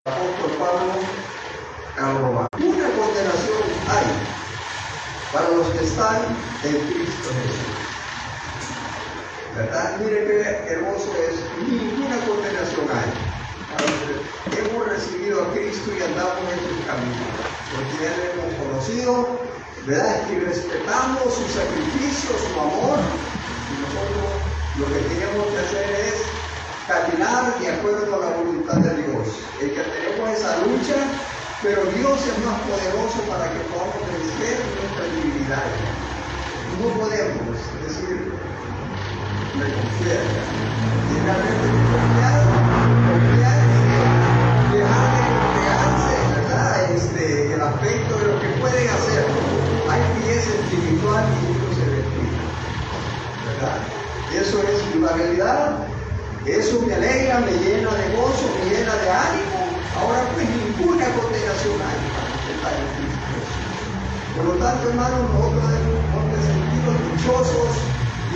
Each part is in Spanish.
Apóstol Pablo a Roma. Una condenación hay para los que están en Cristo Jesús. ¿Verdad? Mire qué hermoso es. Ninguna condenación hay para los que hemos recibido a Cristo y andamos en su camino. Porque ya le hemos conocido, ¿verdad? Y respetamos su sacrificio, su amor. Y nosotros lo que tenemos que hacer es caminar de acuerdo a la voluntad de Dios. El que tenemos esa lucha, pero Dios es más poderoso para que podamos vencer nuestras debilidades. No podemos decir, me confiar, y realmente confiar y dejar de entregarse, ¿verdad? El aspecto de lo que pueden hacer. Hay pies espiritual y Dios se respira, ¿verdad? Eso es una realidad. Eso me alegra, me llena de gozo, me llena de ánimo. Ahora pues ninguna condenación hay para los que están en Cristo Jesús. Por lo tanto, hermanos, nosotros debemos sentirnos dichosos,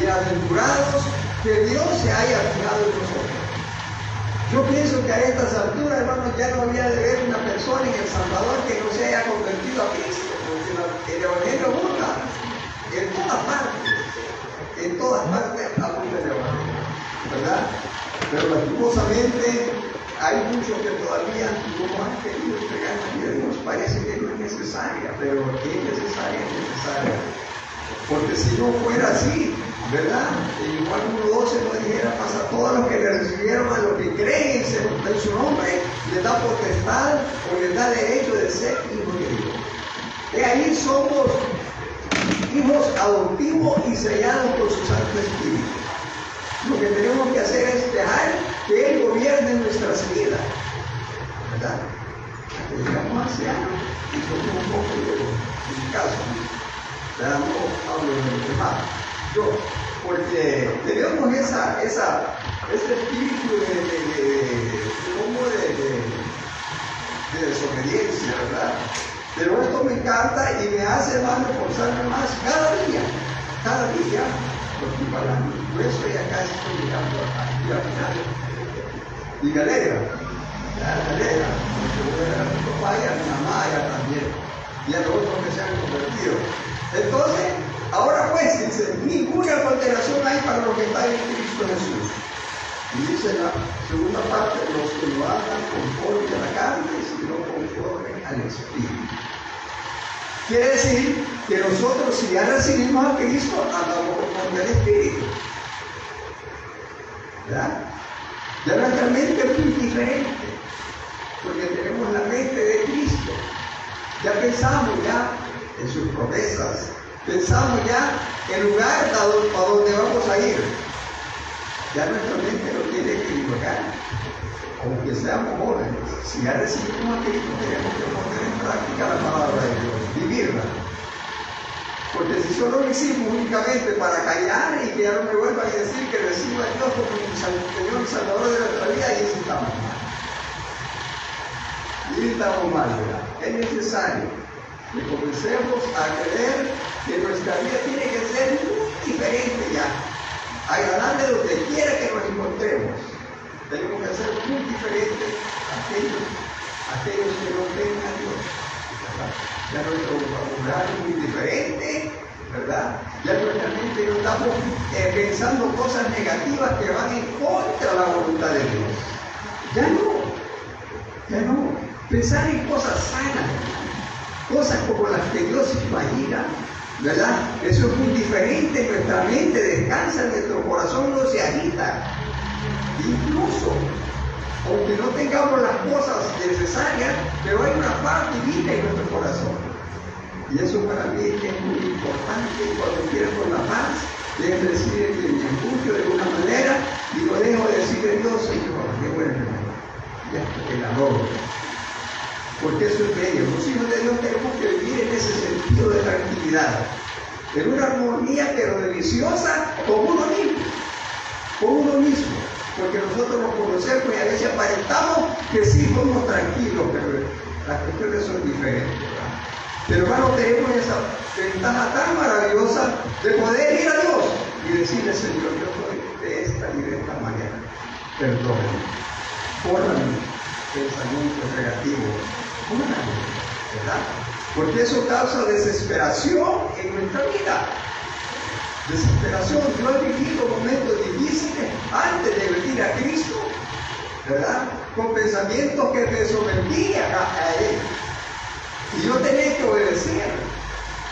bienaventurados, que Dios se haya fijado en nosotros. Yo pienso que a estas alturas, hermanos, ya no había de haber una persona en El Salvador que no se haya convertido a Cristo, porque el Evangelio abunda en todas partes abunda el Evangelio, ¿verdad? Pero lastimosamente hay muchos que todavía no han querido entregar la vida de Dios. Parece que no es necesaria, pero es necesaria. Porque si no fuera así, ¿verdad? En Juan 1:12 nos dijera, pasa a todos los que le recibieron, a los que creen en su nombre, les da potestad o les da derecho de ser hijos de Dios. Y ahí somos hijos adoptivos y sellados por su Santo Espíritu. Lo que tenemos que hacer es dejar que Él gobierne nuestras vidas, ¿verdad? Hasta que llegamos ancianos y somos un poco viejos, en mi caso, ¿verdad? No hablo de los demás, yo, porque tenemos ese espíritu de desobediencia, ¿verdad? Pero esto me encanta y me hace, hermano, esforzarme más cada día. Porque para mí, por eso ya casi estoy llegando a final. Y me alegra, porque voy a ver a mi papá y a mi mamá ya también, y a los otros que se han convertido. Entonces, ahora pues, dice, ninguna condenación hay para los que están en Cristo Jesús. Y dice la segunda parte, los que no andan conforme a la carne, sino conforme al Espíritu. Quiere decir que nosotros, si ya recibimos a Cristo, andamos conforme al Espíritu. ¿Verdad? Ya nuestra mente es muy diferente, porque tenemos la mente de Cristo. Ya pensamos ya en sus promesas, pensamos ya en el lugar a donde vamos a ir. Ya nuestra mente no tiene que equivocar, aunque seamos jóvenes. Si ya recibimos a Cristo, tenemos que poner en práctica la palabra de Dios, vivirla. Porque si solo lo hicimos únicamente para callar y que ya no me vuelvan a decir que recibo a Dios como mi Señor y Salvador de nuestra vida, y eso estamos mal. Y estamos mal, ¿verdad? Es necesario que comencemos a creer que nuestra vida tiene que ser muy diferente ya. Agradable donde quiera que nos encontremos. Tenemos que ser muy diferentes a aquellos que no creen a Dios, ¿verdad? Ya nuestro vocabulario es muy diferente, ¿verdad? Ya nuestra mente no estamos pensando cosas negativas que van en contra de la voluntad de Dios. Ya no. Pensar en cosas sanas, cosas como las que Dios imagina, ¿verdad? Eso es muy diferente. Nuestra mente descansa, nuestro corazón no se agita. Incluso, aunque no tengamos las cosas necesarias, pero hay una paz divina en nuestro corazón. Y eso para mí es muy importante. Cuando quiero con la paz, es decir, que me empuje de alguna manera y lo dejo de decirle a Dios, Señor, qué bueno, ya el amor. Porque eso es bello. Los hijos de Dios tenemos que vivir en ese sentido de tranquilidad, en una armonía pero deliciosa con uno mismo. Porque nosotros nos conocemos y a veces aparentamos que sí somos tranquilos, pero las cuestiones son diferentes, ¿verdad? Pero hermano, tenemos esa ventaja tan maravillosa de poder ir a Dios y decirle, Señor, yo soy de esta y de esta manera. Perdóname, córrame, pensamientos negativos. ¿Verdad? Porque eso causa desesperación en nuestra vida. Desesperación. Yo he vivido momentos difíciles antes de venir a Cristo, ¿verdad? Con pensamientos que desobedían a Él. Y yo tenía que obedecer,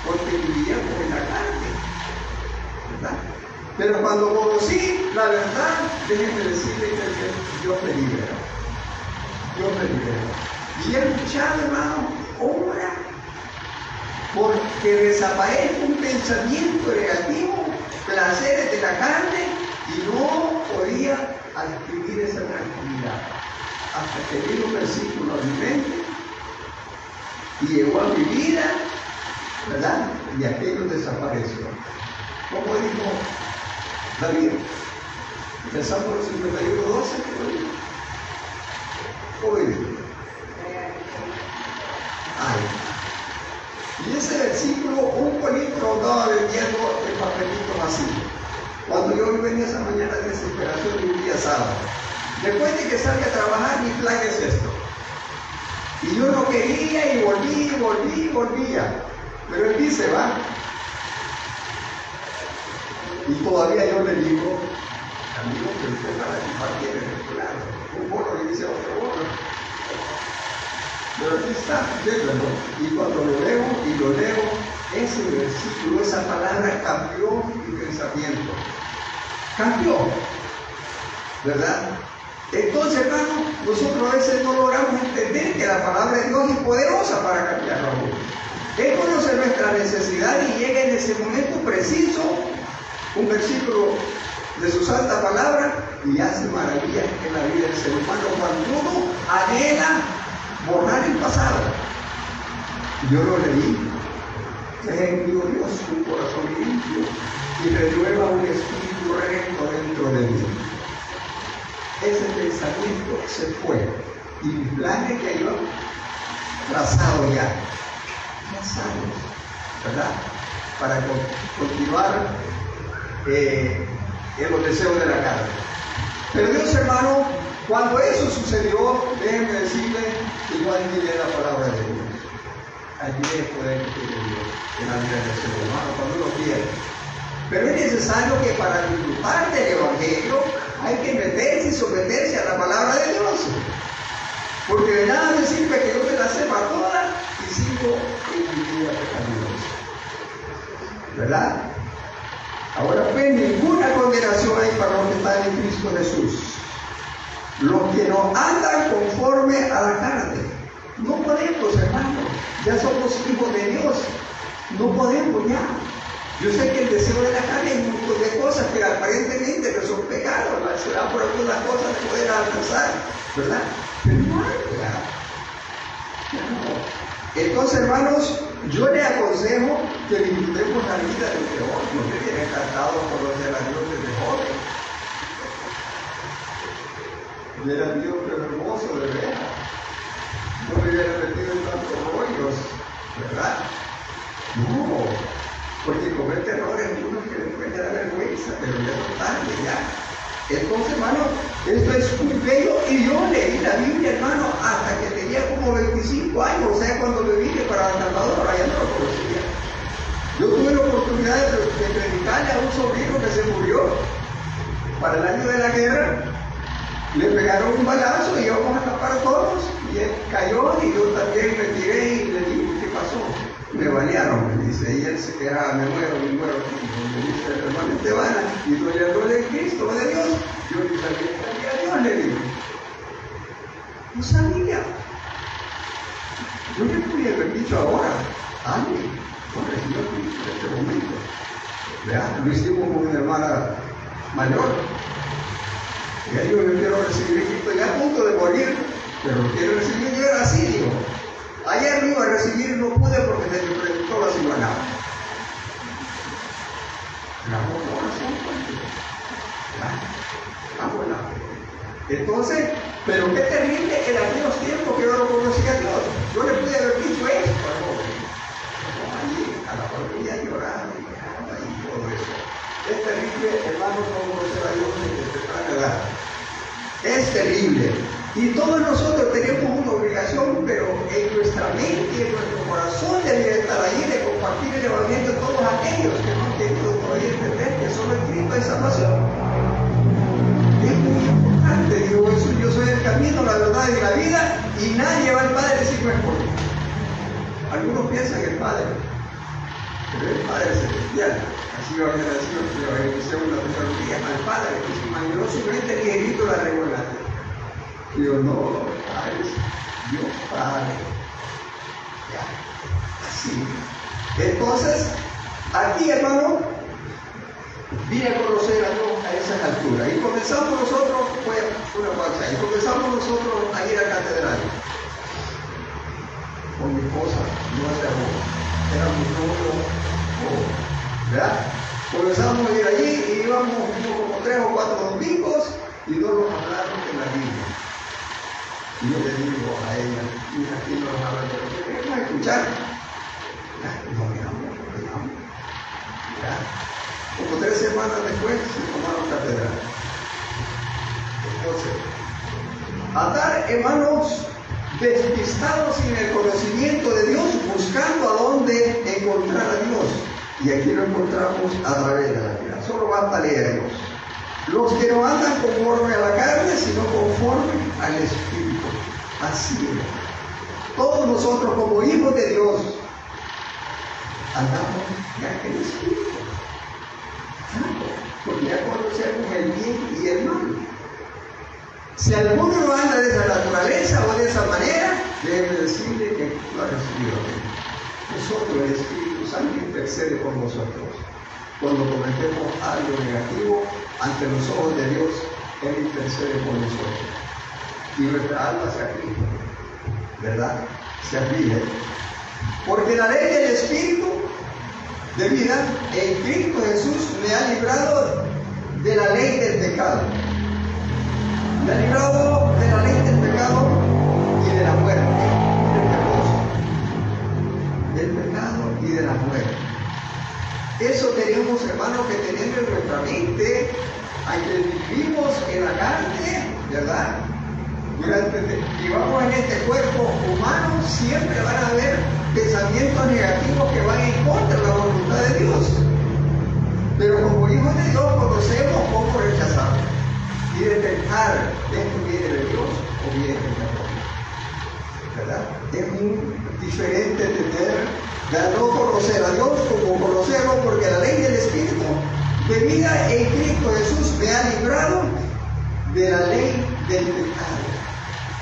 porque vivíamos en la carne, ¿verdad? Pero cuando conocí la verdad, déjenme decirle que Dios me libera. Dios me libera. Y he luchado, hermano, ora, porque desaparezca un pensamiento negativo, placeres de la carne, y no podía adquirir esa tranquilidad. Hasta que vino un versículo a mi mente, y llegó a mi vida, ¿verdad? Y aquello desapareció. Como dijo David, en el Salmo 51:12, ¿cómo dice? Y ese versículo, un político lo andaba vendiendo en papelitos así. Cuando yo venía esa mañana de desesperación y un día sábado, después de que salga a trabajar, mi plan es esto. Y yo no quería y volvía. Pero él dice, va. Y todavía yo le digo, amigo, que usted para compartir en el plano. Un bono le dice a otro bono. Pero aquí está, ¿no? Y cuando lo leo, ese versículo, esa palabra cambió mi pensamiento. Cambió, ¿verdad? Entonces, hermano, nosotros a veces no logramos entender que la palabra de Dios es poderosa para cambiarlo a uno. Él conoce nuestra necesidad y llega en ese momento preciso un versículo de su santa palabra y hace maravillas en la vida del ser humano cuando uno anhela borrar el pasado. Yo lo leí. Envío Dios un corazón limpio y renueva un espíritu recto dentro de mí. Ese pensamiento se fue y mis planes que yo trazado ya, ¿verdad? Para continuar en los deseos de la carne. Pero Dios, hermano, cuando eso sucedió, déjenme decirle que yo admiré la palabra de Dios. Admiré el poder que tiene Dios en la vida del ser humano cuando uno quiere. Pero es necesario que para disfrutar del Evangelio hay que meterse y someterse a la palabra de Dios. Porque de nada me sirve que yo me la sepa toda y sigo en mi vida pecaminosa. ¿Verdad? Ahora pues, ninguna condenación hay para los que están en Cristo Jesús. Los que no andan conforme a la carne. No podemos, hermano. Ya somos hijos de Dios. No podemos ya. Yo sé que el deseo de la carne hay un montón de cosas que aparentemente no son pecados. Será por algunas cosas de poder alcanzar, ¿verdad? Pero no hay ya. No. Entonces, hermanos, yo les aconsejo que disfrutemos la vida del Señor. Yo me hubiera encantado conocer a Dios desde joven. Hubiera Dios pero hermoso de veras. No me hubiera metido en tantos rollos, ¿verdad? No, porque comete errores unos que después le da vergüenza, pero ya no tarde ya. Entonces, hermano, esto es muy bello y yo leí la Biblia, hermano, hasta que tenía como 25 años, o sea, cuando me vine para El Salvador, allá no lo conocía. Yo tuve la oportunidad de predicarle a un sobrino que se murió para el año de la guerra. Le pegaron un balazo y íbamos a tapar todos, y él cayó y yo también me tiré y le dije, ¿qué pasó? Me balearon, me dice, y él se quejaba, me muero. Y me dice el hermano Esteban, y tú le duele el Cristo de Dios. Yo ni sabía que había Dios, le digo. No sabía. Yo le pude haber dicho ahora, alguien, no recibió el Cristo en este momento. ¿Verdad? Lo hicimos con una hermana mayor. Y ahí yo quiero recibir el Cristo ya a punto de morir, pero lo quiero recibir, yo era así, digo. Ayer lo iba a recibir y no pude porque se me presentó la semana. Entonces, pero qué terrible en aquellos tiempos que yo no conocía a Dios. Yo le pude haber dicho esto al joven. Allí, a la familia llorando y todo eso. Es terrible, hermano, no conocer a Dios en temprana edad. Es terrible. Y todos nosotros tenemos una obligación, pero en nuestra mente y en nuestro corazón debe estar ahí de compartir el Evangelio a todos aquellos que no han querido todavía entender que solo en Cristo hay salvación. Es muy importante, digo eso, yo soy el camino, la verdad y la vida, y nadie va al Padre si no es por mí. Algunos piensan que el Padre, pero el Padre celestial, así va a haber nacido, que va a haber iniciado una teología al Padre, que se imaginó su mente que Cristo la regulación. Digo, no, Padre, Dios Padre. Ya, así. Entonces, aquí, hermano, vine a conocer a Dios a esas alturas. Y comenzamos nosotros, fue una pausa, y comenzamos nosotros a ir a catedral. Con mi esposa, no era boda, era mi novio, ¿verdad? Comenzamos a ir allí y íbamos como 3 o 4 domingos y no nos hablaron de la Biblia. Y yo le digo a ella, mira, aquí no nos hablan de la Biblia, queremos escuchar. No, miramos. Como 3 semanas después se tomaron catedral. Entonces, andar, hermanos, despistados en el conocimiento de Dios, buscando a dónde encontrar a Dios. Y aquí lo encontramos a través de la Biblia. Solo basta leerlos. Los que no andan conforme a la carne, sino conforme al Espíritu. Así es. Todos nosotros como hijos de Dios andamos ya en el Espíritu. Porque ya conocemos el bien y el mal. Si alguno no anda de esa naturaleza o de esa manera, debe decirle que lo ha recibido. Nosotros, el Espíritu Santo, intercede por nosotros. Cuando cometemos algo negativo ante los ojos de Dios, Él intercede por nosotros. Y nuestra alma se aflige, ¿verdad? Se aflige. Porque la ley del Espíritu de vida en Cristo Jesús me ha librado de la ley del pecado. Me ha librado de la ley del pecado y de la muerte. Del pecado y de la muerte. Eso tenemos, hermanos, que tener en nuestra mente, aunque vivimos en la carne, ¿verdad? Vivamos en este cuerpo humano, siempre van a haber pensamientos negativos que van en contra de la voluntad de Dios. Pero como hijos de Dios conocemos cómo rechazarlo y detectar esto viene de Dios o viene del demonio, ¿verdad? Es muy diferente tener, no conocer a Dios como conocerlo, porque la ley del Espíritu de vida en Cristo Jesús me ha librado de la ley del pecado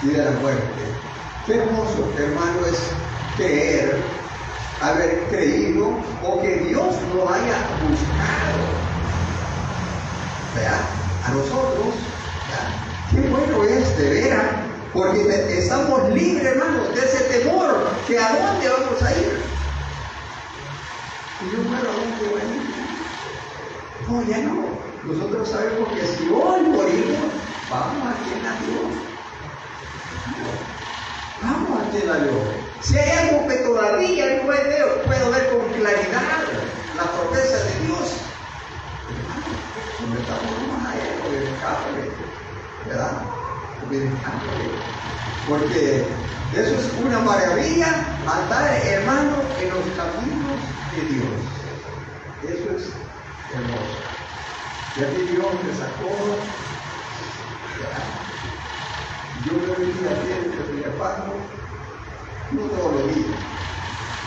y de la muerte. Qué hermoso, hermano, es creer, haber creído o que Dios lo haya buscado, ¿verdad? A nosotros, ¿verdad? Qué bueno es de veras, porque estamos libres, hermanos, de ese temor, que a dónde vamos a ir. Y yo, bueno, ¿a dónde voy a ir? No, ya no. Nosotros sabemos que si hoy morimos, vamos a quien a Dios. Vamos a quien a Dios. Si hay algo que todavía no puedo ver con claridad, la promesa de Dios, sometámonos a Él, obedezcámosle, ¿verdad? Obedezcámosle. Porque eso es una maravilla, andar, hermano, en los caminos de Dios. Eso es hermoso. Y aquí Dios me sacó, ¿verdad? Yo me venía a pie desde Villapajo, no todos los días,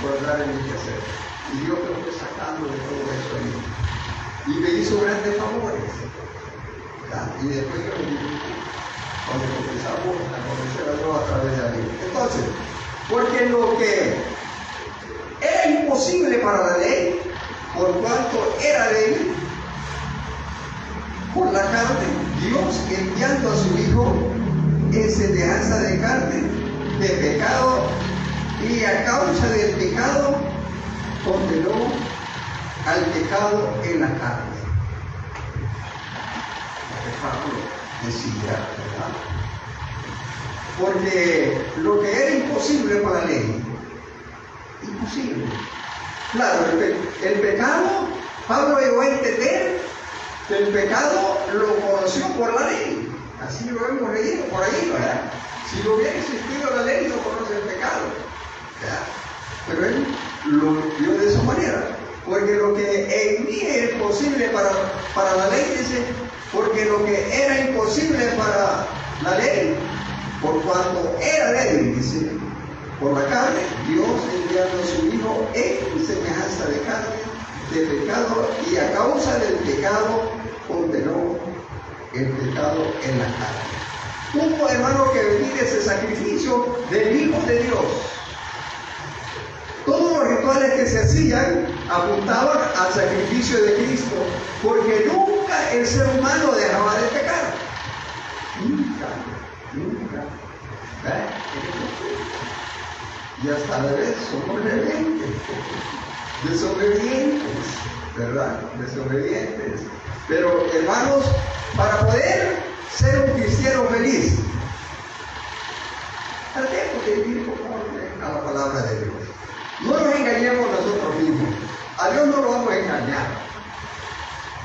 por andar en mi quehacer. Y Dios me fue sacando de todo eso ahí. Y me hizo grandes favores. ¿Verdad? Y después yo me dije, cuando comenzamos a conocer a Dios a través de la ley. Entonces, porque lo que era imposible para la ley, por cuanto era ley, por la carne, Dios enviando a su Hijo en semejanza de carne, de pecado, y a causa del pecado, condenó al pecado en la carne. Pablo decía, ¿verdad? Porque lo que era imposible para la ley, imposible. Claro, el pecado, Pablo llegó a entender que el pecado lo conoció por la ley. Así lo hemos leído por ahí, ¿verdad? Si no hubiera existido la ley, no conoce el pecado. ¿Ya? Pero él lo vio de esa manera. Porque lo que en mí es posible para la ley, dice, porque lo que era imposible para la ley, por cuanto era débil, dice, por la carne, Dios enviando a su Hijo en semejanza de carne, de pecado, y a causa del pecado condenó el pecado en la carne. Tuvo, hermano, que venir ese sacrificio del Hijo de Dios. Todos los rituales que se hacían apuntaban al sacrificio de Cristo, porque nunca el ser humano dejaba de pecar. Nunca. Y hasta la vez somos rebeldes, desobedientes, ¿verdad? Desobedientes. Pero, hermanos, para poder ser un cristiano feliz, tratemos de vivir conforme a la palabra de Dios. No nos engañemos nosotros mismos. A Dios no lo vamos a engañar.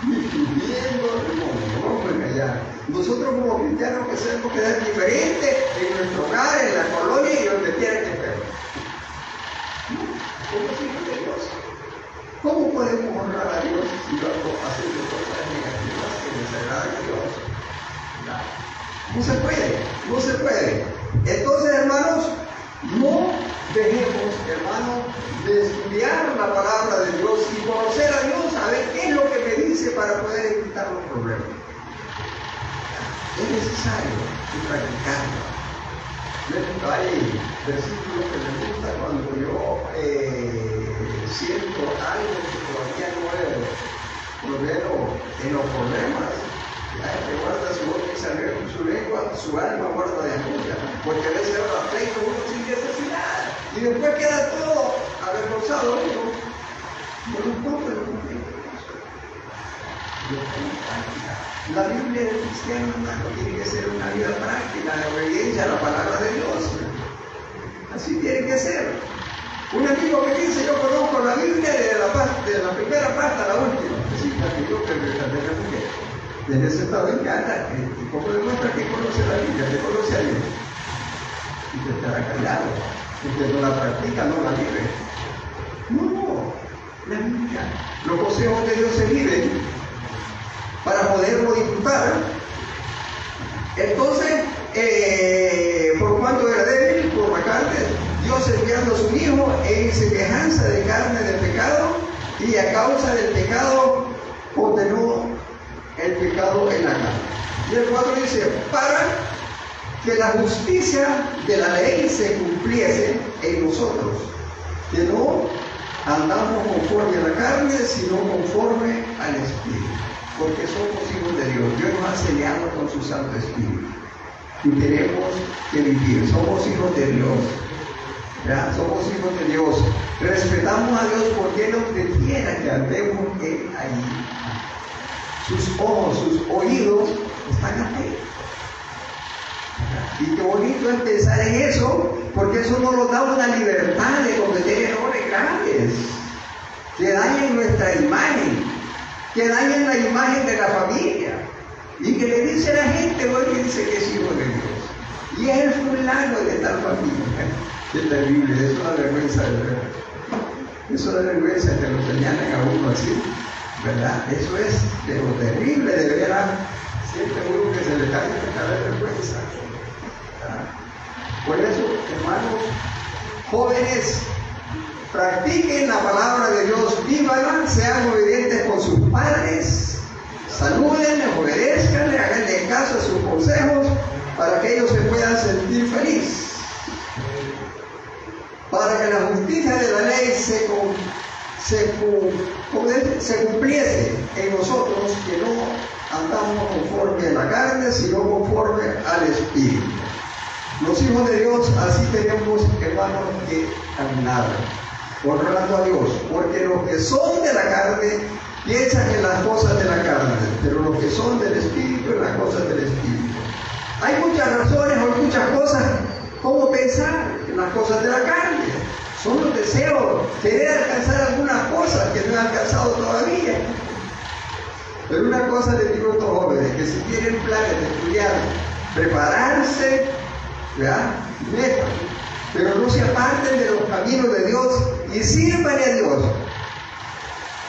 Ni viviendo, no vamos a engañar. Nosotros como cristianos que tenemos que ser diferentes en nuestro hogar, en la colonia y donde quiera que estemos. ¿Cómo hijos de Dios? ¿Cómo podemos honrar a Dios si vamos haciendo cosas negativas que desagradan a Dios? No se puede. Entonces, hermanos, no dejemos, hermanos, de estudiar la palabra de Dios y conocer a Dios, a ver qué es lo que me dice para poder evitar los problemas. Es necesario practicarlo. Hay versículos que me gustan cuando yo siento algo que todavía no veo en los problemas. Que guarda su boca y su lengua, su alma guarda de angustia, porque a veces habla pleito uno sin necesidad, y después queda todo avergonzado uno. No lo cumple, lo cumple. La Biblia del cristiano, hermano, tiene que ser una vida práctica de obediencia a la palabra de Dios. Así tiene que ser. Un amigo que dice, yo conozco la Biblia de la primera parte a la última. Sí, la que yo desde ese estado en casa, y como demuestra que conoce la Biblia, que conoce a Dios, y te estará callado, porque no la practica, no la vive. No, la Biblia, los consejos de Dios se viven para poderlo disfrutar. Entonces, por cuanto era débil, por la carne, Dios enviando a su Hijo en semejanza de carne de pecado, y a causa del pecado condenó el pecado en la carne. Y el 4 dice, para que la justicia de la ley se cumpliese en nosotros, que no andamos conforme a la carne, sino conforme al Espíritu, porque somos hijos de Dios. Dios nos ha sellado con su Santo Espíritu y tenemos que vivir. Somos hijos de Dios. ¿Ya? Somos hijos de Dios. Respetamos a Dios porque Él nos detiene que andemos ahí. Sus ojos, sus oídos están atentos. Y qué bonito es pensar en eso, porque eso nos da una libertad de cometer errores grandes que dañen nuestra imagen, que dañen la imagen de la familia, y que le dice a la gente hoy que dice que es hijo de Dios, y es el fulano de tal familia. Qué terrible, eso es una vergüenza de ver. Eso es una vergüenza que lo señalen a uno así, ¿verdad? Eso es de lo terrible de ver a siempre uno que se le cae de vergüenza. Por eso, hermanos, jóvenes, practiquen la palabra de Dios, vívanla, sean obedientes con sus padres, salúdenle, obedezcanle, háganle caso a sus consejos para que ellos se puedan sentir felices. Para que la justicia de la ley se cumpliese en nosotros, que no andamos conforme a la carne, sino conforme al Espíritu. Los hijos de Dios así tenemos, hermanos, que caminar, honrando a Dios, porque los que son de la carne piensan en las cosas de la carne, pero los que son del Espíritu en las cosas del Espíritu. Hay muchas razones, hay muchas cosas como pensar en las cosas de la carne. Son los deseos, querer alcanzar algunas cosas que no he alcanzado todavía. Pero una cosa les digo a estos jóvenes, que si tienen planes de estudiar, prepararse, ¿verdad? Métanse, pero no se aparten de los caminos de Dios y sírvanle a Dios.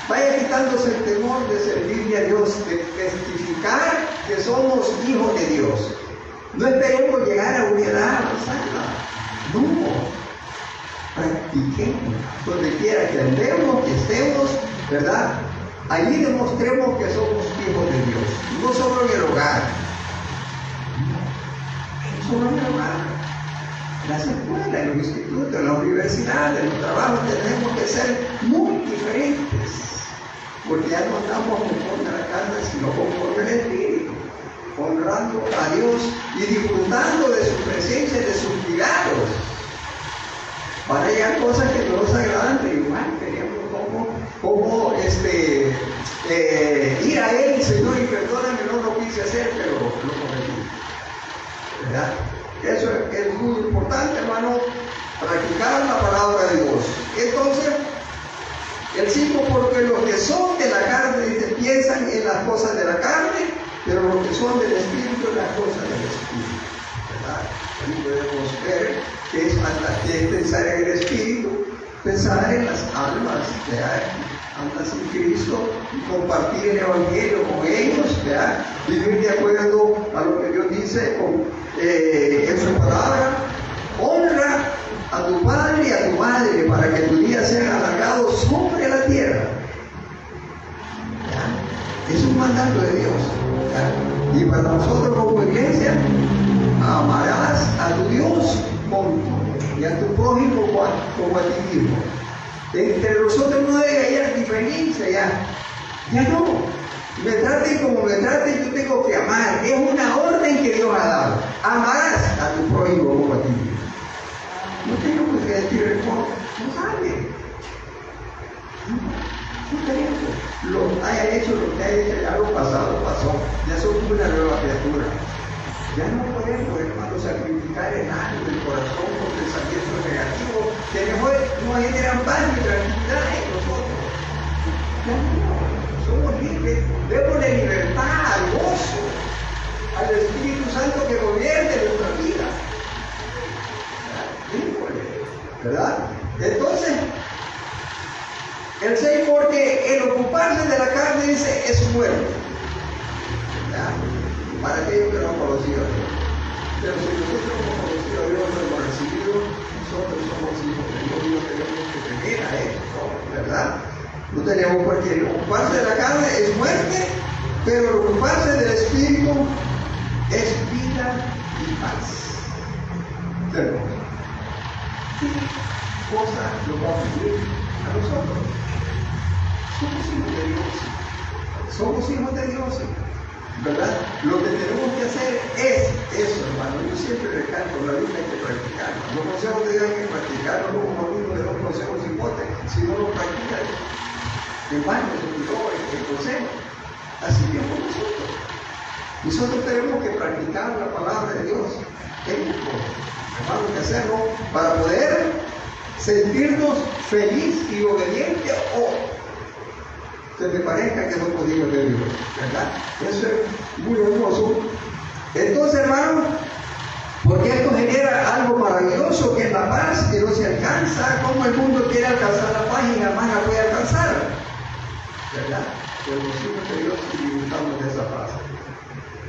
Vaya quitándose el temor de servirle a Dios, de testificar que somos hijos de Dios. No esperemos llegar a una edad avanzada. No. Practiquemos. Donde quiera que andemos, que estemos, ¿verdad? Allí demostremos que somos hijos de Dios. No solo en el hogar. No solo en el hogar. En las escuelas, en los institutos, en las universidades, en los trabajos tenemos que ser muy diferentes. Porque ya no andamos conforme a la carne, sino conforme al Espíritu, honrando a Dios y disfrutando de su presencia y de sus cuidados. Van a llegar cosas que no nos agradan, pero igual queremos como ir a Él, Señor, y perdóname, no lo quise hacer, pero lo cometí. ¿Verdad? Eso es muy importante, hermano, practicar la palabra de Dios. Entonces, el 5, porque los que son de la carne piensan en las cosas de la carne, pero los que son del Espíritu en las cosas del Espíritu. ¿Verdad? Ahí podemos ver que es pensar en el Espíritu, pensar en las almas, ¿verdad? Almas en Cristo, y compartir el Evangelio con ellos, ¿verdad? Vivir de acuerdo a lo que Dios dice en su palabra. Honra a tu padre y a tu madre para que tus días sean alargados sobre la tierra. ¿Ya? Es un mandato de Dios. ¿Ya? Y para nosotros como iglesia, amarás a tu Dios con todo y a tu prójimo como a ti mismo. Entre nosotros no debe haber diferencia ya no. Me traten como me traten, yo tengo que amar. Es una orden que Dios ha dado. Amarás a tu prójimo como a ti mismo. No tenemos que decir, no sabe. No tenemos. Lo haya hecho, lo que haya hecho, ya lo pasado pasó. Ya somos una nueva criatura. Ya no podemos, hermano, sacrificar el alma, el corazón con pensamientos negativos que no generan paz ni tranquilidad en nosotros. Ya no, somos libres. Démosle libertad al gozo, al Espíritu Santo que gobierne nuestra vida. ¿Verdad? Entonces, el 6, porque el ocuparse de la carne, dice, es muerte. ¿Verdad? Para aquellos que no han conocido a Dios. Pero si nosotros hemos conocido a Dios, lo hemos recibido, nosotros somos hijos de Dios y no tenemos que temer a Él, ¿verdad? No tenemos por qué. Ocuparse de la carne es muerte, pero el ocuparse del Espíritu es vida y paz. ¿Qué cosa nos va a ocurrir a nosotros? Somos hijos de Dios. Somos hijos de Dios. ¿Verdad? Lo que tenemos que hacer es eso, hermano. Yo siempre recalco, la Biblia hay que practicarlo. Los consejos de Dios hay que practicarlo, no como algunos de los consejos impoten, si no lo practican, en vano se olvidó el consejo. Así que por nosotros. Nosotros tenemos que practicar la palabra de Dios. Tenemos que hacerlo para poder sentirnos felices y obedientes o que te parezca que somos hijos de Dios, ¿verdad? Eso es muy hermoso. Entonces, hermano, porque esto genera algo maravilloso que es la paz, que no se alcanza, como el mundo quiere alcanzar la paz y jamás la puede alcanzar, ¿verdad? Pero los hijos de Dios disfrutamos de esa paz.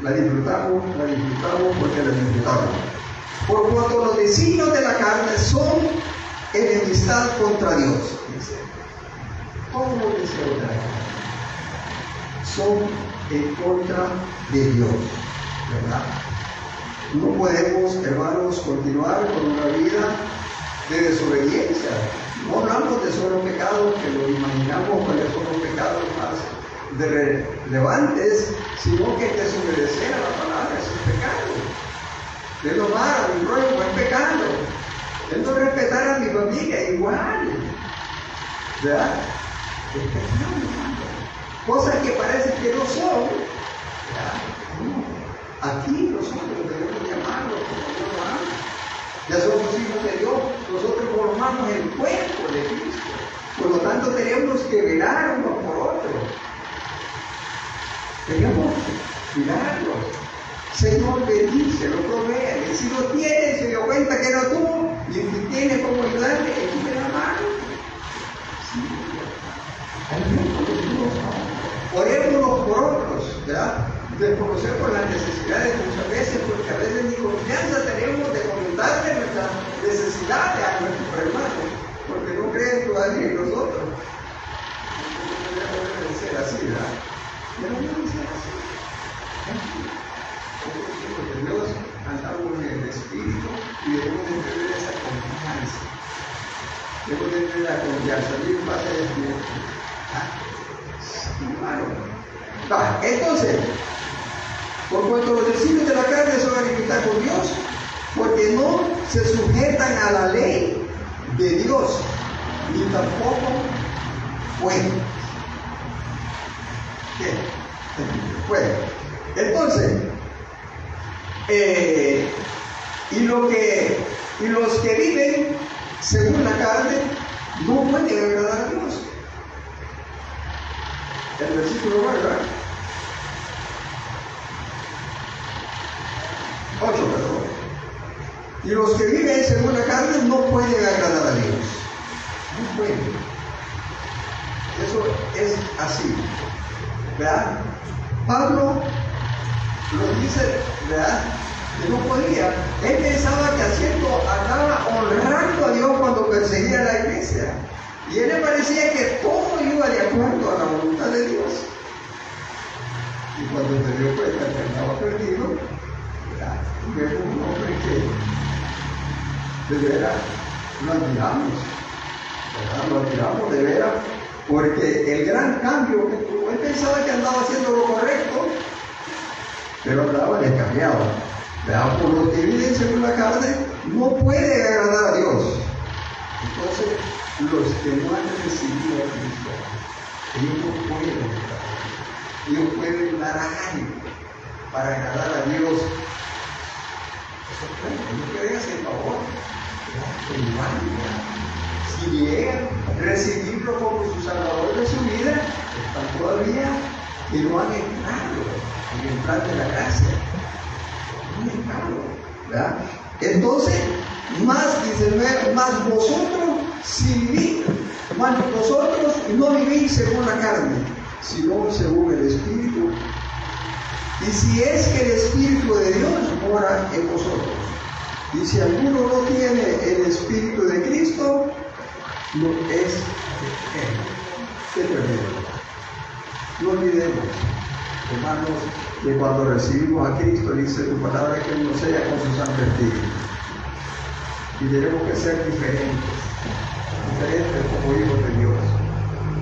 La disfrutamos porque la disfrutamos. Por cuanto los designios de la carne son enemistad contra Dios, dice. Todos los deseos de la carne son en contra de Dios, ¿verdad? No podemos, hermanos, continuar con una vida de desobediencia. No hablamos de solo pecados, que lo imaginamos cuáles son los pecados más relevantes, sino que desobedecer a la palabra es un pecado. De lo malo, mi prójimo es pecado. El no respetar a mi familia, igual. ¿Verdad? Es pecado, hermano. Cosas que parecen que no son. ¿Verdad? No. Aquí nosotros debemos llamarlos como Dios lo ama. Ya somos hijos de Dios, nosotros formamos el cuerpo de Cristo. Por lo tanto, tenemos que velar unos por otros. Tenemos que cuidarlos, Señor, bendice, lo provee. Y si lo tiene, se dio cuenta que no tuvo, y si tiene como ayudarle, échale la mano. Sí, orémonos por otros, ¿verdad? Desconocemos las necesidades muchas veces, porque a veces ni confianza tenemos de comentarle nuestras necesidades a nuestros hermanos, porque no creen todavía en nosotros. No debe ser así, ¿verdad? Pero no debe ser así. Porque Dios andamos en el Espíritu y debemos de tener esa confianza. Debemos de tener la confianza. Dios va a ser hermano. Entonces, por cuanto los designios de la carne son enemistad con Dios, porque no se sujetan a la ley de Dios, ni tampoco pueden. ¿Qué? Pueden. Entonces, y los que viven según la carne no pueden agradar a Dios. El versículo 9, ¿verdad? 8, perdón. Y los que viven según la carne no pueden agradar a Dios. No pueden. Eso es así. ¿Verdad? Pablo lo dice, ¿verdad? Que no podía. Él pensaba que haciendo, andaba honrando a Dios cuando perseguía a la iglesia. Y a él le parecía que todo iba de acuerdo a la voluntad de Dios. Y cuando se dio cuenta que andaba perdido, vemos un hombre que de veras lo admiramos. ¿Verdad? Lo admiramos de veras, porque el gran cambio que tuvo, él pensaba que andaba haciendo lo correcto, pero andaba descarriado. ¿Verdad? Por los que viven según la carne, no puede agradar a Dios. Entonces, los que no han recibido a Cristo, ellos no pueden agradar. Ellos pueden dar algo para agradar a Dios. Eso puede, ellos pueden hacer favor. Si llegan a recibirlo como su Salvador de su vida, están todavía que no han entrado en el plan de la gracia. No han entrado, ¿verdad? Entonces, más vosotros si vivís, más vosotros no vivís según la carne, sino según el Espíritu. Y si es que el Espíritu de Dios mora en vosotros. Y si alguno no tiene el Espíritu de Cristo, no es él. ¿Qué perdemos? No olvidemos, hermanos, que cuando recibimos a Cristo, dice tu palabra, que Él nos sella con su Santo Espíritu. Y tenemos que ser diferentes como hijos de Dios,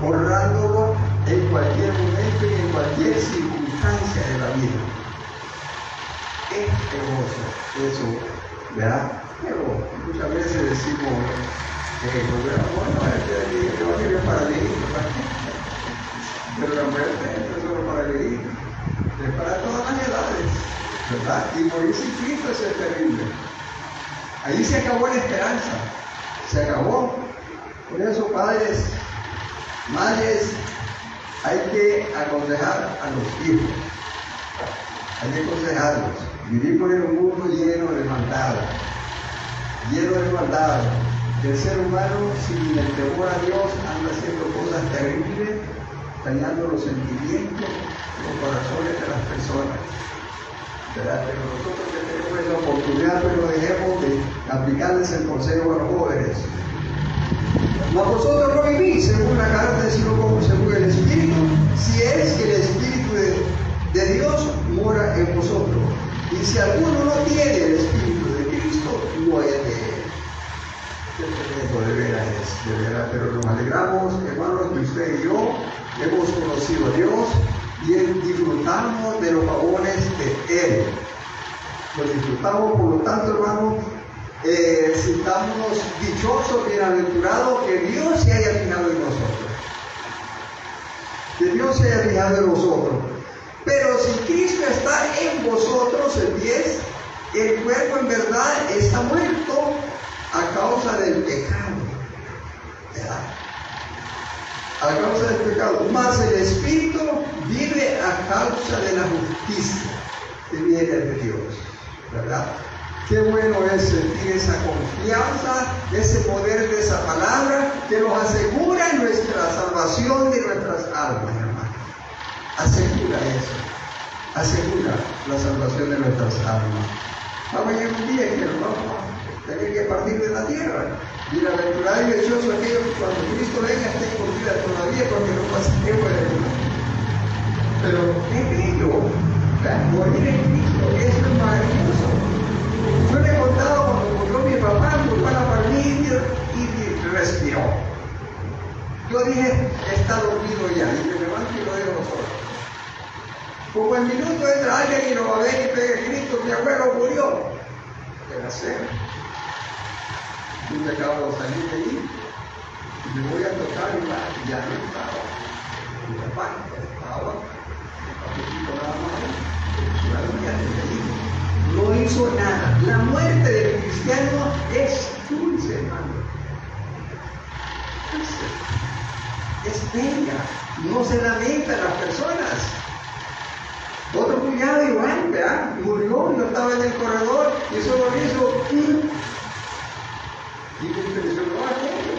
honrándolo en cualquier momento y en cualquier circunstancia de la vida. Es hermoso eso, ¿verdad? Pero muchas veces decimos, bueno, este va a servir para el hijo, pero la muerte es solo para el hijo, es para todas las edades, ¿verdad? Y morir sin Cristo es terrible. Ahí se acabó la esperanza, se acabó. Por eso, padres, madres, hay que aconsejar a los hijos, hay que aconsejarlos. Vivimos en un mundo lleno de maldad, El ser humano, sin el temor a Dios, anda haciendo cosas terribles, dañando los sentimientos, los corazones de las personas. ¿Verdad? Pero nosotros que tenemos esa oportunidad, pero dejemos de aplicarles el consejo a los jóvenes. Mas vosotros no vivís según la carne, sino como según el Espíritu, si es que el Espíritu de Dios mora en vosotros. Y si alguno no tiene el Espíritu de Cristo, no es de él. Qué tremendo, de veras, pero nos alegramos, hermanos, que usted y yo hemos conocido a Dios y disfrutamos de los favores de Él. Los disfrutamos, por lo tanto, hermanos, sintámonos dichosos, bienaventurados, que Dios se haya fijado en nosotros. Que Dios se haya fijado en nosotros. Pero si Cristo está en vosotros, el 10, el cuerpo en verdad está muerto a causa del pecado. ¿Verdad? A causa del pecado. Mas el Espíritu vive a causa de la justicia. que viene de Dios, ¿verdad? Qué bueno es sentir esa confianza, ese poder de esa palabra que nos asegura nuestra salvación de nuestras almas, hermano. Asegura eso, asegura la salvación de nuestras almas. Vamos a llegar un día que nos vamos a tener que partir de la tierra. Bienaventurado y dichoso aquellos que cuando Cristo venga estén con vida todavía, porque no pasa tiempo de mundo. Pero es bello, ¿verdad? Morir en Cristo, eso es maravilloso. Yo le he contado cuando murió mi papá a la familia y respiró. Yo dije, está dormido ya, y me levanto y lo dejo solo. Como en minuto entra alguien y lo va a ver y pega Cristo, mi abuelo murió. ¿Qué hacer? Yo me acabo de salir de ahí y me voy a tocar y ya no estaba. Mi papá estaba, el papelito nada más, no hizo nada. La muerte del cristiano es dulce, hermano. Es bella, no se lamentan las personas. Otro cuñado igual, ¿verdad? Murió, yo estaba en el corredor y solo hizo y me impresionó a aquello.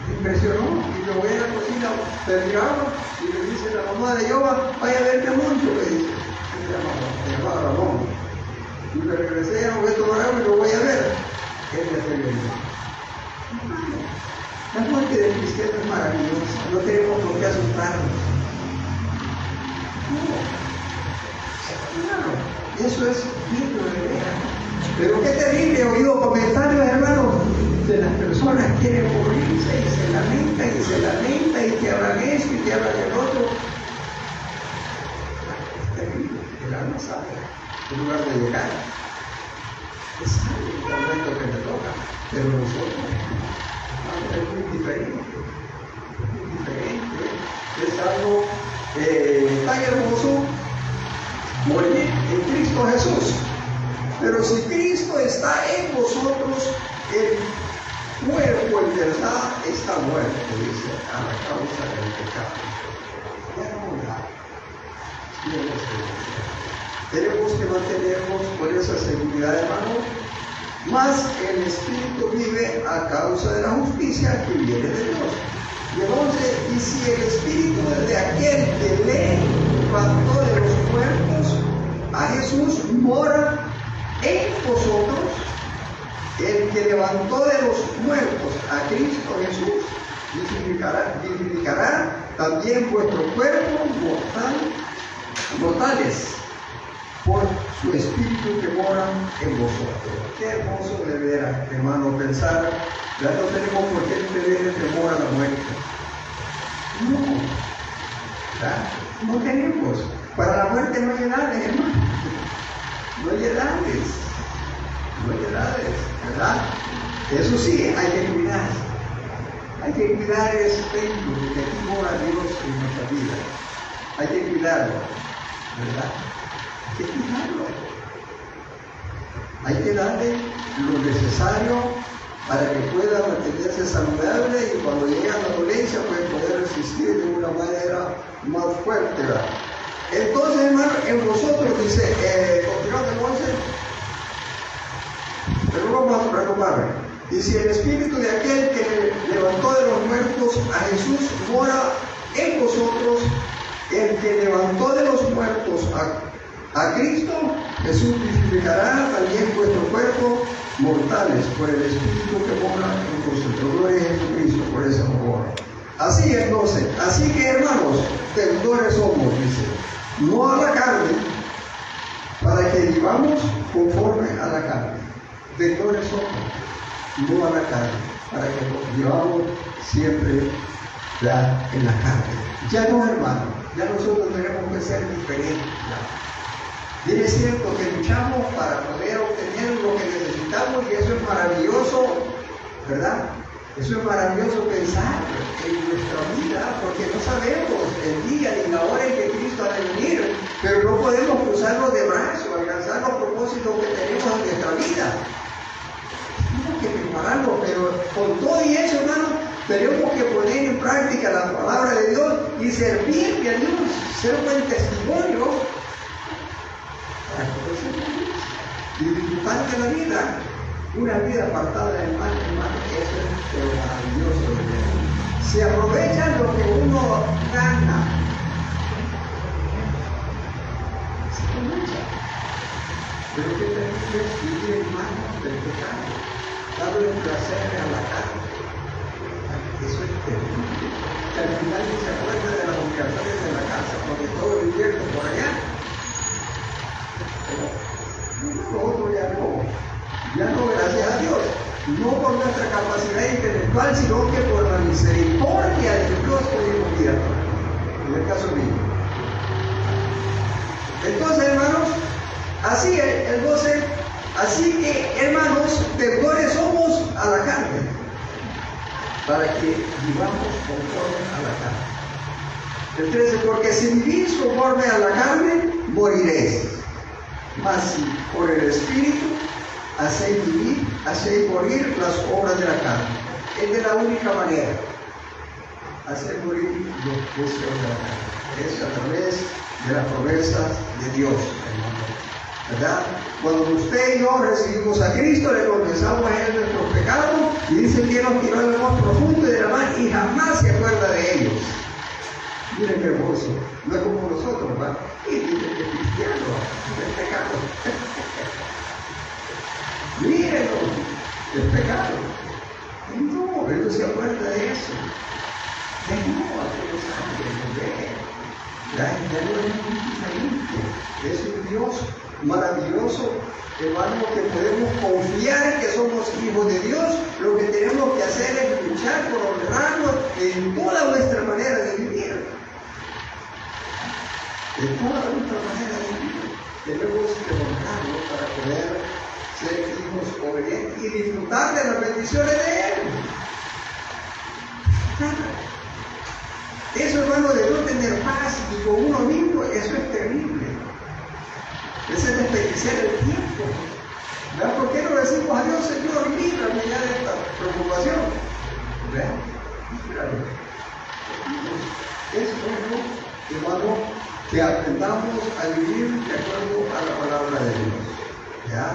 Me impresionó y me voy a la cocina, terminaba y me dice la mamá de Yoba, vaya a verme mucho, me dice. Me llamaba Ramón. Y me regresé, ya me voy a tomar agua y lo voy a ver. Él me hace bien. La muerte del cristiano es maravillosa, no tenemos por qué asustarnos. No, eso es digno de ver. Pero qué terrible, he oído comentarios, hermanos, de las personas que quieren morirse y se lamentan y que hablan esto y que hablan el otro. Es terrible, el alma sabe, en lugar de llegar. Es algo en el momento que me toca, pero nosotros es muy diferente. Es algo tan hermoso morir en Cristo Jesús. Pero si Cristo está en vosotros, el cuerpo en verdad está muerto, dice, a la causa del pecado. Ya no morirá. Tenemos que mantenernos con esa seguridad, hermano. Mas el Espíritu vive a causa de la justicia que viene de Dios. Y el 11, y si el Espíritu de aquel que levantó de los muertos a Jesús mora en vosotros, el que levantó de los muertos a Cristo Jesús vivificará también vuestro cuerpo mortales por su Espíritu que mora en vosotros. Qué hermoso de ver, hermano, pensar, ya no tenemos por qué tener temor a la muerte. No, ¿verdad? No tenemos. Para la muerte no hay edades, hermano. No hay edades, ¿verdad? Eso sí, hay que cuidar. Hay que cuidar ese templo, porque aquí mora Dios en nuestra vida. Hay que cuidarlo, ¿verdad? Hay que cuidarlo. Hay que darle lo necesario para que pueda mantenerse saludable y cuando llegue a la dolencia pues poder resistir de una manera más fuerte, ¿verdad? Entonces, hermano, en vosotros dice, continuando el 11, pero vamos a retomarlo. Y si el Espíritu de aquel que levantó de los muertos a Jesús mora en vosotros, el que levantó de los muertos a Cristo, Jesús vivificará también vuestro cuerpo mortales por el Espíritu que mora en vosotros. Gloria a Jesucristo por ese amor. Así entonces, así que hermanos, deudores somos, dice, no a la carne, para que vivamos conforme a la carne. Deudores somos, no a la carne, para que vivamos siempre ya en la carne. Ya no, hermano, ya nosotros tenemos que ser diferentes. Bien es cierto que luchamos para poder obtener lo que necesitamos y eso es maravilloso, ¿verdad? Eso es maravilloso pensar en nuestra vida, porque no sabemos el día ni la hora en que Cristo ha de venir, pero no podemos cruzarnos de brazos, alcanzar los propósitos que tenemos en nuestra vida. Tenemos que prepararnos, pero con todo y eso, hermano, Tenemos que poner en práctica la palabra de Dios y servirle a Dios, ser un buen testimonio para poder servir y disfrutar de la vida. Una vida apartada del mal, hermano, eso es lo maravilloso de Dios. Se aprovecha lo que uno gana. Se aprovecha. Pero qué terrible es vivir en manos del pecado, darle placer a la carne. Eso es terrible. Que al final ni se acuerda de las obligaciones de la casa, porque todo lo invierno por allá. Pero lo otro ya no, gracias a Dios. No por nuestra capacidad intelectual, sino que por la misericordia de Dios pudimos ir. En el caso mío. Entonces, hermanos, así el 12, así que, hermanos, deudores somos a la carne, para que vivamos conforme a la carne. El 13, porque si vivís conforme a la carne, moriréis. Mas si por el Espíritu hacéis vivir, hacéis morir las obras de la carne. Es de la única manera. Hacer morir los deseos de la carne. Es a través de las promesas de Dios, hermano. ¿Verdad? Cuando usted y yo recibimos a Cristo, le confesamos a Él nuestros pecados y dice que nos tiró en lo más profundo de la mano y jamás se acuerda de ellos. Miren qué hermoso. No es como nosotros, ¿verdad? Y dice que es cristiano, es pecado. Mírenlo, es pecado. Y no, Él no se acuerda de eso. Ya no, aquellos ángeles lo ven. Ya no es muy diferente. Es un Dios maravilloso, hermano, que podemos confiar que somos hijos de Dios. Lo que tenemos que hacer es luchar por honrarlo en toda nuestra manera de vivir. En toda nuestra manera de vivir. Tenemos que honrarlo para poder ser hijos obedientes y disfrutar de las bendiciones de Él. Eso, hermano, de no tener paz y con uno mismo, eso es terrible. Ese es desperdiciar el tiempo. ¿Verdad? ¿Por qué no decimos a Dios, Señor, líbrame ya de esta preocupación? ¿Verdad? Líbrame. Es bueno, hermano, que aprendamos a vivir de acuerdo a la palabra de Dios. ¿Ya?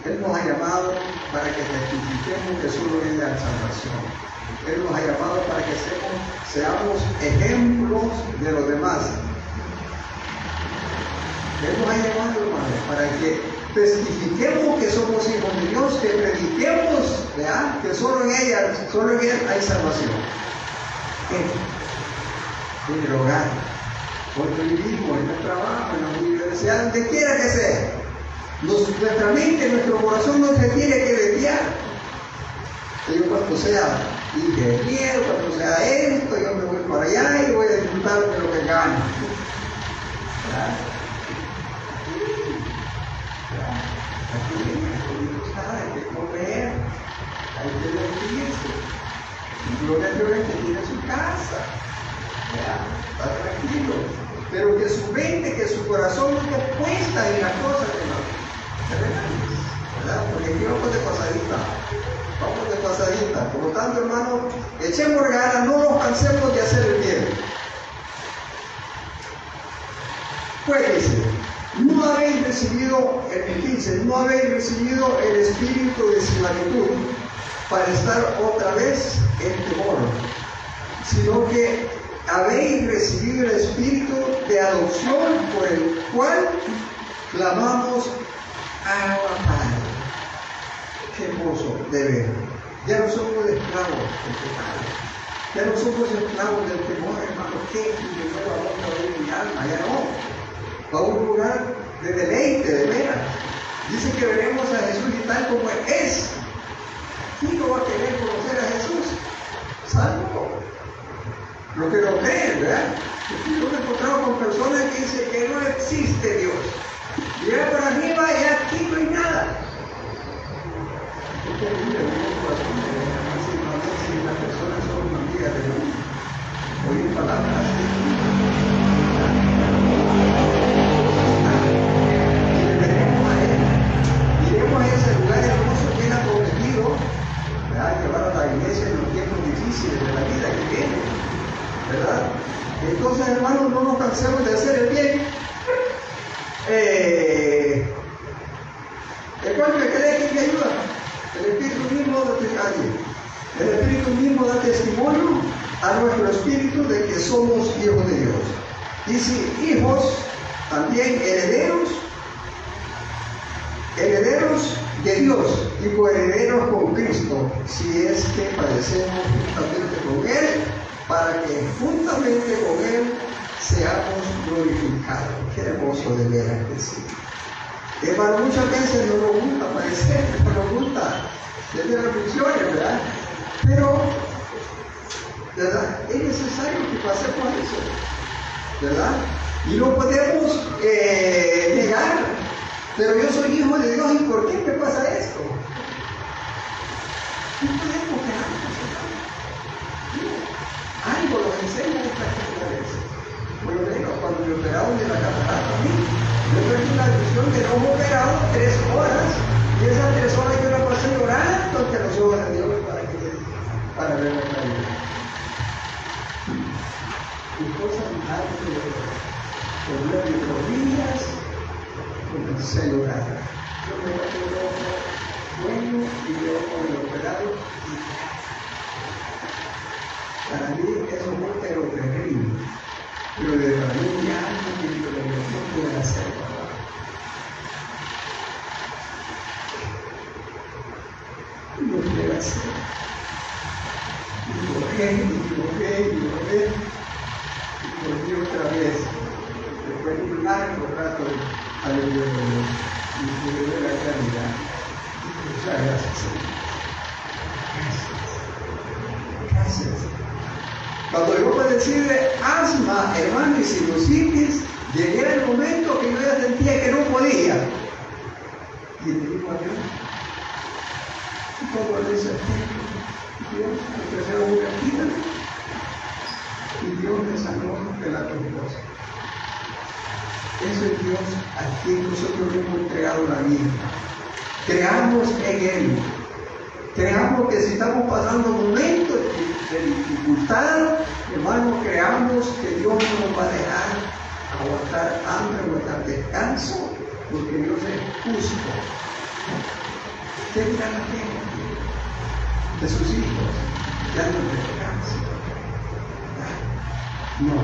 Él nos ha llamado para que testifiquemos que solo Él da salvación. Él nos ha llamado para que seamos ejemplos de los demás. Él nos ha llamado, hermano, para que testifiquemos que somos hijos de Dios, que prediquemos, ¿verdad? Que solo en Él hay salvación. En el hogar, donde vivimos, en el trabajo, en la universidad, donde quiera que sea. Nuestra mente, nuestro corazón no se tiene que desviar. Yo cuando sea ingeniero, cuando sea esto, yo me voy para allá y voy a disfrutar de lo que gano. ¿Verdad? Hay que comer, hay que divertirse. Gloria a Dios que tiene su casa, está tranquilo, pero que su mente, que su corazón no esté puesta en las cosas terrenales, ¿verdad? Porque aquí vamos de pasadita. Por lo tanto, hermano, echemos ganas, no nos cansemos de hacer el bien. Pues dice, no habéis recibido, el 15, no habéis recibido el espíritu de esclavitud para estar otra vez en temor, sino que habéis recibido el espíritu de adopción por el cual clamamos Abba Padre. Qué hermoso de ver. Ya no somos esclavos del pecado, ya no somos esclavos del temor, hermano. ¿Qué? Y de nuevo a dónde va a ir mi alma, ya no. Va a un lugar de deleite, de veras. Dice que veremos a Jesús y tal como es. ¿Quién no va a querer conocer a Jesús? Salvo lo que no creen, ¿verdad? Yo me he encontrado con personas que dicen que no existe Dios. Mira por arriba y aquí no hay nada. Es terrible, si las personas son amigas de Dios, oír palabras así. Iremos a ese lugar hermoso que Él ha prometido, ¿verdad? Llevar a la iglesia en los tiempos difíciles de la Entonces, hermanos, no nos cansemos de hacer el bien. El cual me cree que me ayuda. El Espíritu mismo da testimonio a nuestro espíritu de que somos hijos de Dios. Y si hijos, también herederos de Dios y coherederos con Cristo, si es que padecemos juntamente con Él, para que juntamente con Él seamos glorificados. Qué hermoso de veras que sí. Hermano, muchas veces no nos gusta padecer, no nos gusta tener aflicciones, ¿verdad? Pero, ¿verdad? Es necesario que pasemos eso, ¿verdad? Y no podemos negar, pero yo soy hijo de Dios, ¿y por qué me pasa esto? No podemos quedarnos, algo nos enseña estas cosas. Por lo menos cuando me operaron de la catarata, yo perdí la visión de no operado 3 horas, y esas 3 horas yo la pasé llorando ante los ojos de Dios para ver la claridad. Y cosas antes de doblar mis rodillas, comencé a llorar. Yo me quedé el ojo bueno y yo con el operado. Para mí eso fue pero terrible. Pero de la niña algo que yo no puedo hacer, papá. No puedo hacer. Y volví otra vez. Después de un largo rato al Dios de Dios. Y pude ver la claridad. Muchas gracias, Señor. Gracias. Cuando yo padecí de asma, hermano, y sinusitis, llegué al momento que yo ya sentía que no podía. Y le digo a Dios, y todo el desafío, Dios, empecé a orar, quítame. Y Dios me sanó de la tuberculosis. Ese es Dios a quien nosotros le hemos entregado la vida. Creamos en Él. Creamos que si estamos pasando momentos de dificultad, hermanos, creamos que Dios no nos va a dejar aguantar hambre, aguantar descanso, porque Dios es justo. ¿Qué dirá la gente de sus hijos? Ya no descansan. No.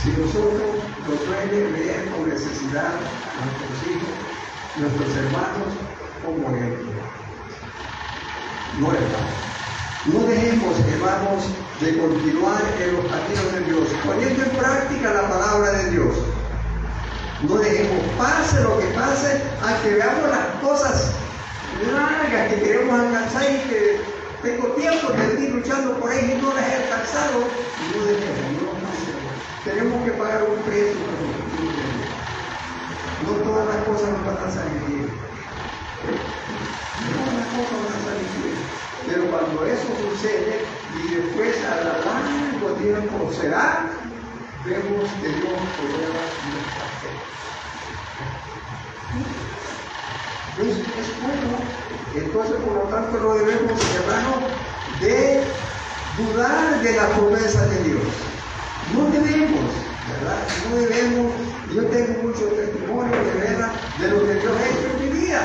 Si nosotros nos duele ver con necesidad a nuestros hijos, nuestros hermanos, como ejemplo. No, hermanos. No dejemos, hermanos, de continuar en los caminos de Dios, poniendo en práctica la palabra de Dios. No dejemos, pase lo que pase, aunque veamos las cosas largas que queremos alcanzar y que tengo tiempo de ir luchando por ellas y no las he alcanzado. No dejemos, no pasemos. Tenemos que pagar un precio por lo que tenemos. No todas las cosas nos van a salir bien. No todas las cosas van a salir bien. Pero cuando eso sucede y después a la largo tiempo será, vemos que Dios prueba nuestra fe. Es bueno. Entonces, por lo tanto, no debemos, hermanos, de dudar de la promesa de Dios. No debemos, ¿verdad? No debemos. Yo tengo muchos testimonios de verdad de lo que Dios ha hecho en mi vida.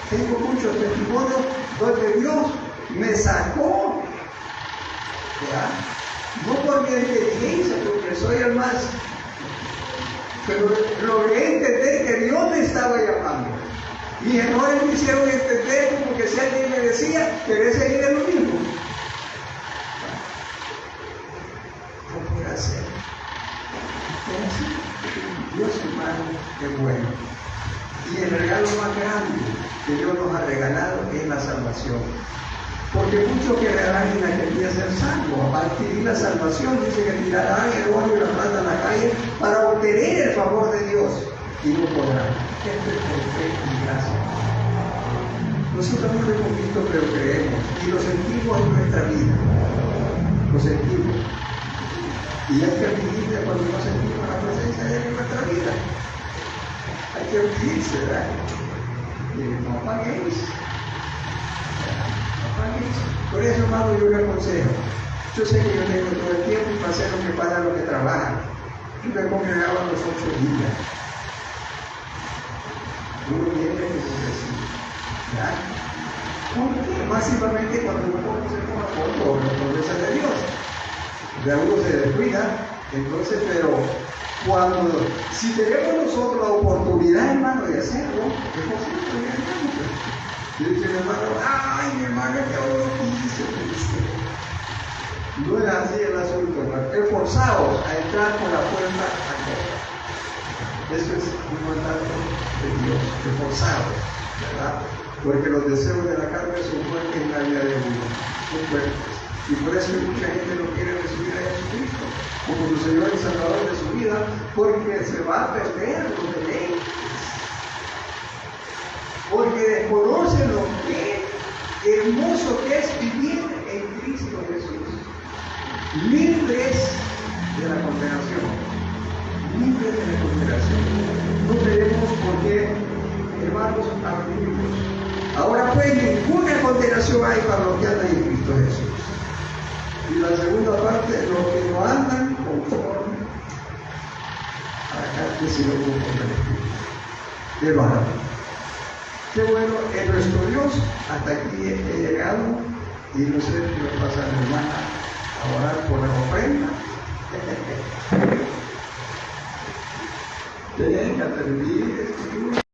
Tengo muchos testimonios donde Dios me sacó, ¿verdad? No por mi inteligencia, porque soy el más, pero logré entender que Dios me estaba llamando. Mis errores me hicieron entender como que si alguien me decía, ¿querés seguir en lo mismo? No puede ser. Entonces, Dios, hermano, es bueno. Y el regalo más grande que Dios nos ha regalado es la salvación. Porque muchos que regalan a querer ser salvos, para adquirir la salvación, dice que tirarán el oro y la plata en la calle para obtener el favor de Dios. Y no podrán. Esto es por fe y gracia. Nosotros no lo hemos visto, pero creemos. Y lo sentimos en nuestra vida. Lo sentimos. Y hay que vivirle cuando no sentimos la presencia de Él en nuestra vida. Hay que vivirse, ¿verdad? No apaguéis. Por eso, hermano, yo le aconsejo, Yo sé que yo tengo todo el tiempo para hacer lo que para los que trabajan. Yo me congregaba los 8 días. Uno viene y se recibe. ¿Ya? Porque masivamente cuando uno se toma por las promesas de Dios, ya uno se descuida, entonces, pero si tenemos nosotros la oportunidad, hermano, de hacerlo, es posible, hermano. Yo dije, mi hermano, ay, mi hermano, que ahora quise, no es así el asunto, hermano. Esforzados a entrar por la puerta a casa. Eso es un mandato de Dios, esforzados, ¿verdad? Porque los deseos de la carne son fuertes en la vida de uno, son fuertes. Y por eso mucha gente no quiere recibir a Jesucristo como su Señor y Salvador de su vida, porque se va a perder los deleites. Porque desconocen lo que hermoso que es vivir en Cristo Jesús. Libres de la condenación. Libres de la condenación. No tenemos por qué, hermanos, abrirnos. Ahora pues ninguna condenación hay para los que andan en Cristo Jesús. Y la segunda parte, los que no andan conforme a la carne, sino conforme al Espíritu. Hermano, qué bueno es nuestro Dios. Hasta aquí he llegado y no sé qué me pasa a mi hermana a orar por la ofrenda. Tenía que terminar.